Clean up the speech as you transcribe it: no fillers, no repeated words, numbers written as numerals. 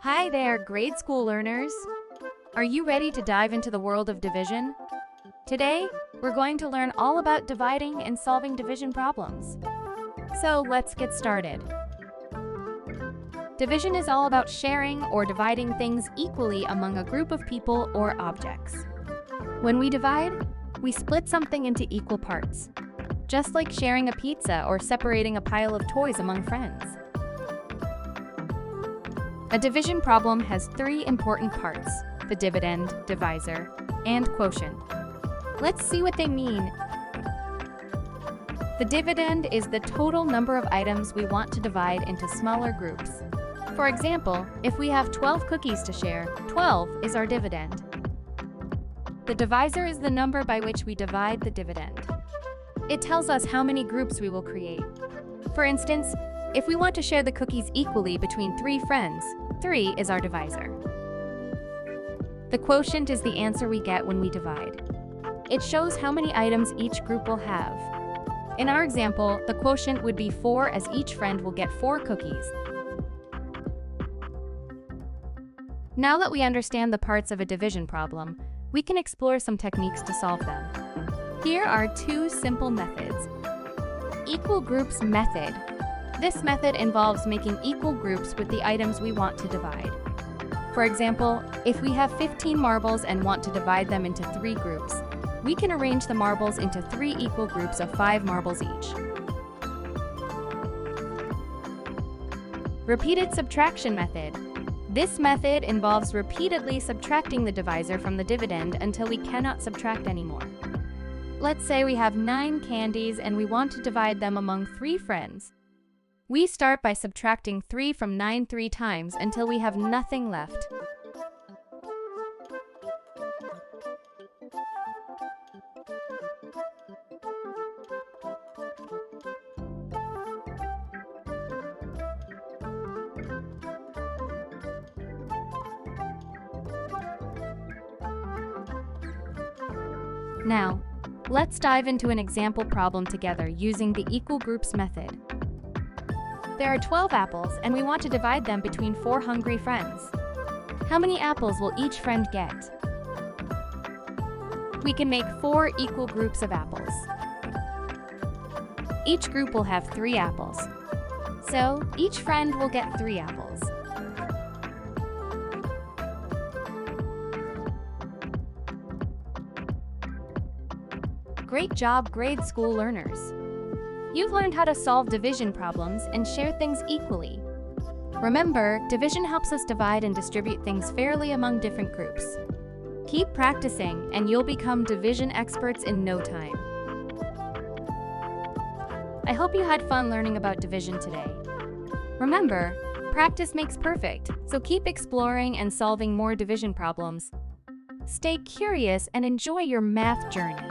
Hi there, grade school learners! Are you ready to dive into the world of division? Today, we're going to learn all about dividing and solving division problems. So let's get started. Division is all about sharing or dividing things equally among a group of people or objects. When we divide, we split something into equal parts, just like sharing a pizza or separating a pile of toys among friends. A division problem has three important parts: the dividend, divisor, and quotient. Let's see what they mean. The dividend is the total number of items we want to divide into smaller groups. For example, if we have 12 cookies to share, 12 is our dividend. The divisor is the number by which we divide the dividend. It tells us how many groups we will create. For instance, if we want to share the cookies equally between 3 friends, 3 is our divisor. The quotient is the answer we get when we divide. It shows how many items each group will have. In our example, the quotient would be 4, as each friend will get 4 cookies. Now that we understand the parts of a division problem, we can explore some techniques to solve them. Here are 2 simple methods. Equal groups method. This method involves making equal groups with the items we want to divide. For example, if we have 15 marbles and want to divide them into 3 groups, we can arrange the marbles into 3 equal groups of 5 marbles each. Repeated subtraction method. This method involves repeatedly subtracting the divisor from the dividend until we cannot subtract anymore. Let's say we have 9 candies and we want to divide them among 3 friends. We start by subtracting 3 from 9 3 times until we have nothing left. Now, let's dive into an example problem together using the equal groups method. There are 12 apples, and we want to divide them between 4 hungry friends. How many apples will each friend get? We can make 4 equal groups of apples. Each group will have 3 apples. So, each friend will get 3 apples. Great job, grade school learners! You've learned how to solve division problems and share things equally. Remember, division helps us divide and distribute things fairly among different groups. Keep practicing, and you'll become division experts in no time. I hope you had fun learning about division today. Remember, practice makes perfect, so keep exploring and solving more division problems. Stay curious and enjoy your math journey.